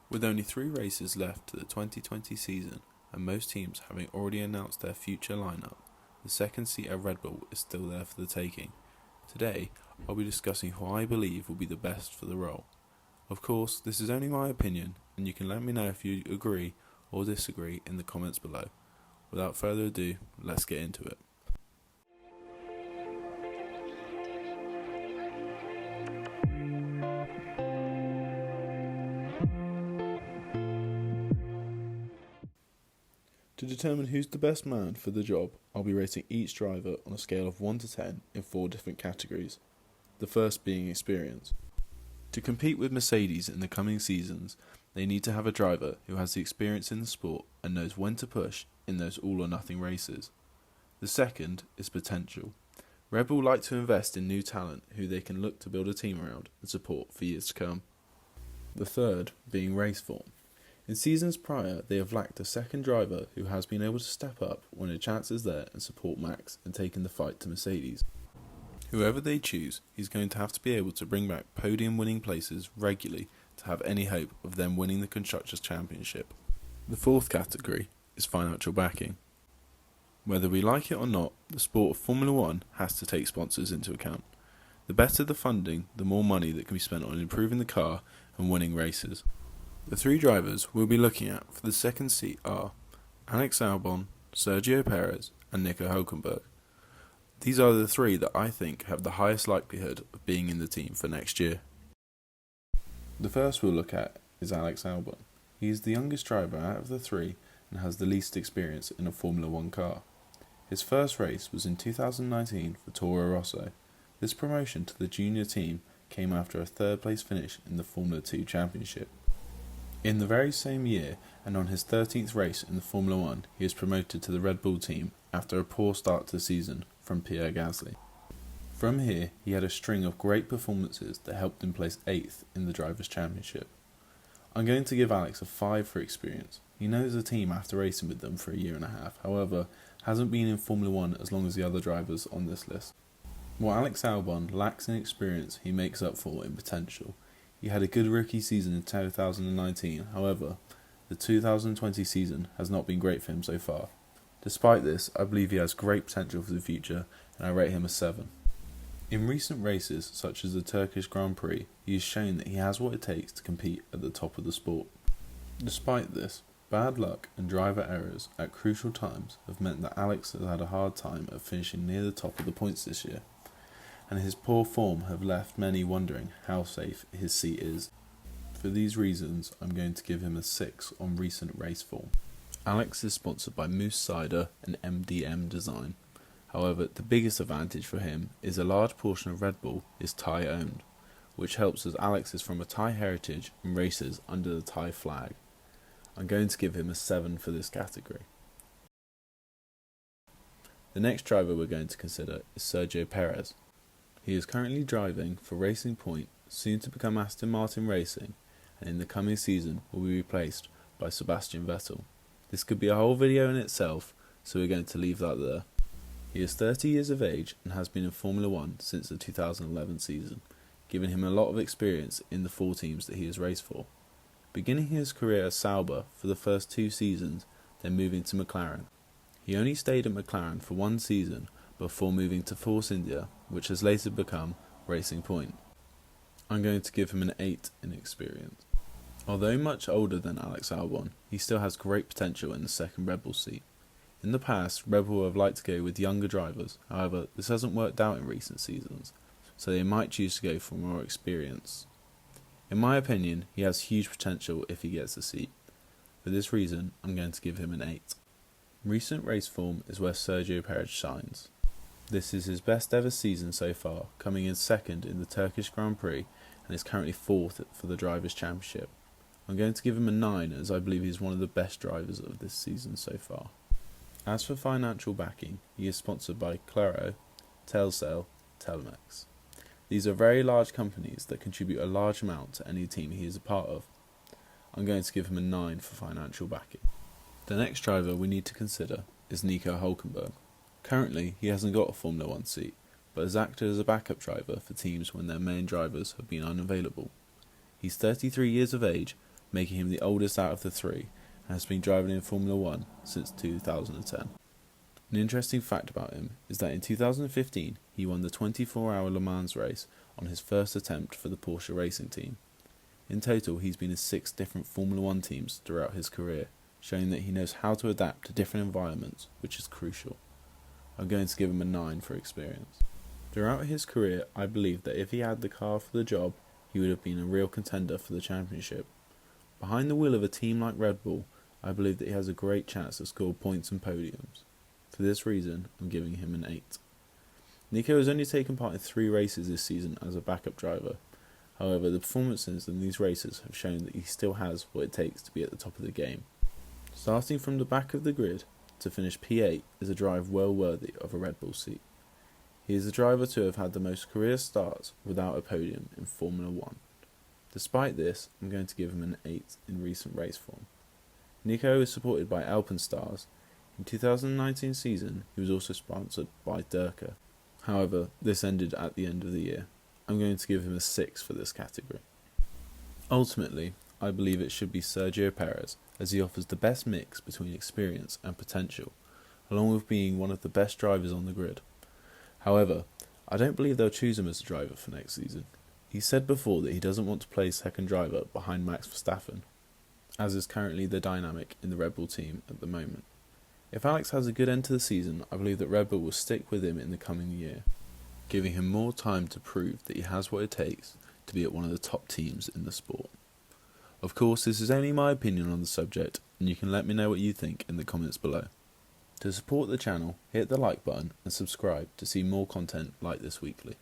With only 3 races left to the 2020 season, and most teams having already announced their future lineup, the second seat at Red Bull is still there for the taking. Today, I'll be discussing who I believe will be the best for the role. Of course, this is only my opinion, and you can let me know if you agree or disagree in the comments below. Without further ado, let's get into it. To determine who's the best man for the job, I'll be rating each driver on a scale of 1 to 10 in 4 different categories, the first being experience. To compete with Mercedes in the coming seasons, they need to have a driver who has the experience in the sport and knows when to push in those all-or-nothing races. The second is potential. Red Bull like to invest in new talent who they can look to build a team around and support for years to come. The third being race form. In seasons prior, they have lacked a second driver who has been able to step up when a chance is there and support Max in taking the fight to Mercedes. Whoever they choose, he's going to have to be able to bring back podium winning places regularly to have any hope of them winning the Constructors' Championship. The fourth category is financial backing. Whether we like it or not, the sport of Formula 1 has to take sponsors into account. The better the funding, the more money that can be spent on improving the car and winning races. The 3 drivers we'll be looking at for the second seat are Alex Albon, Sergio Perez and Nico Hulkenberg. These are the 3 that I think have the highest likelihood of being in the team for next year. The first we'll look at is Alex Albon. He is the youngest driver out of the 3 and has the least experience in a Formula 1 car. His first race was in 2019 for Toro Rosso. This promotion to the junior team came after a 3rd place finish in the Formula 2 Championship. In the very same year, and on his 13th race in the Formula 1, he was promoted to the Red Bull team after a poor start to the season from Pierre Gasly. From here, he had a string of great performances that helped him place 8th in the Drivers' Championship. I'm going to give Alex a 5 for experience. He knows the team after racing with them for a year and a half, however, hasn't been in Formula 1 as long as the other drivers on this list. What Alex Albon lacks in experience, he makes up for in potential. He had a good rookie season in 2019, however, the 2020 season has not been great for him so far. Despite this, I believe he has great potential for the future, and I rate him a 7. In recent races, such as the Turkish Grand Prix, he has shown that he has what it takes to compete at the top of the sport. Despite this, bad luck and driver errors at crucial times have meant that Alex has had a hard time at finishing near the top of the points this year, and his poor form have left many wondering how safe his seat is. For these reasons, I'm going to give him a 6 on recent race form. Alex is sponsored by Moose Cider and MDM Design. However, the biggest advantage for him is a large portion of Red Bull is Thai owned, which helps as Alex is from a Thai heritage and races under the Thai flag. I'm going to give him a 7 for this category. The next driver we're going to consider is Sergio Perez. He is currently driving for Racing Point, soon to become Aston Martin Racing, and in the coming season will be replaced by Sebastian Vettel. This could be a whole video in itself, so we're going to leave that there. He is 30 years of age and has been in Formula 1 since the 2011 season, giving him a lot of experience in the 4 teams that he has raced for. Beginning his career as Sauber for the first 2 seasons, then moving to McLaren. He only stayed at McLaren for 1 season before moving to Force India, which has later become Racing Point. I'm going to give him an 8 in experience. Although much older than Alex Albon, he still has great potential in the second Red Bull seat. In the past, Red Bull have liked to go with younger drivers, however this hasn't worked out in recent seasons, so they might choose to go for more experience. In my opinion, he has huge potential if he gets a seat. For this reason, I'm going to give him an 8. Recent race form is where Sergio Perez shines. This is his best ever season so far, coming in 2nd in the Turkish Grand Prix and is currently 4th for the Drivers' Championship. I'm going to give him a 9 as I believe he's one of the best drivers of this season so far. As for financial backing, he is sponsored by Claro, Telcel, Telemex. These are very large companies that contribute a large amount to any team he is a part of. I'm going to give him a 9 for financial backing. The next driver we need to consider is Nico Hulkenberg. Currently, he hasn't got a Formula 1 seat, but has acted as a backup driver for teams when their main drivers have been unavailable. He's 33 years of age, making him the oldest out of the three, and has been driving in Formula 1 since 2010. An interesting fact about him is that in 2015 he won the 24-hour Le Mans race on his first attempt for the Porsche racing team. In total, he's been in 6 different Formula 1 teams throughout his career, showing that he knows how to adapt to different environments, which is crucial. I'm going to give him a 9 for experience. Throughout his career, I believe that if he had the car for the job, he would have been a real contender for the championship. Behind the wheel of a team like Red Bull, I believe that he has a great chance to score points and podiums. For this reason, I'm giving him an 8. Nico has only taken part in 3 races this season as a backup driver. However, the performances in these races have shown that he still has what it takes to be at the top of the game. Starting from the back of the grid to finish P8 is a drive well worthy of a Red Bull seat. He is the driver to have had the most career starts without a podium in Formula 1. Despite this, I'm going to give him an 8 in recent race form. Nico is supported by Albon stars. In 2019 season, he was also sponsored by Durka. However, this ended at the end of the year. I'm going to give him a 6 for this category. Ultimately, I believe it should be Sergio Perez, as he offers the best mix between experience and potential, along with being one of the best drivers on the grid. However, I don't believe they'll choose him as a driver for next season. He said before that he doesn't want to play second driver behind Max Verstappen, as is currently the dynamic in the Red Bull team at the moment. If Alex has a good end to the season, I believe that Red Bull will stick with him in the coming year, giving him more time to prove that he has what it takes to be at one of the top teams in the sport. Of course, this is only my opinion on the subject, and you can let me know what you think in the comments below. To support the channel, hit the like button and subscribe to see more content like this weekly.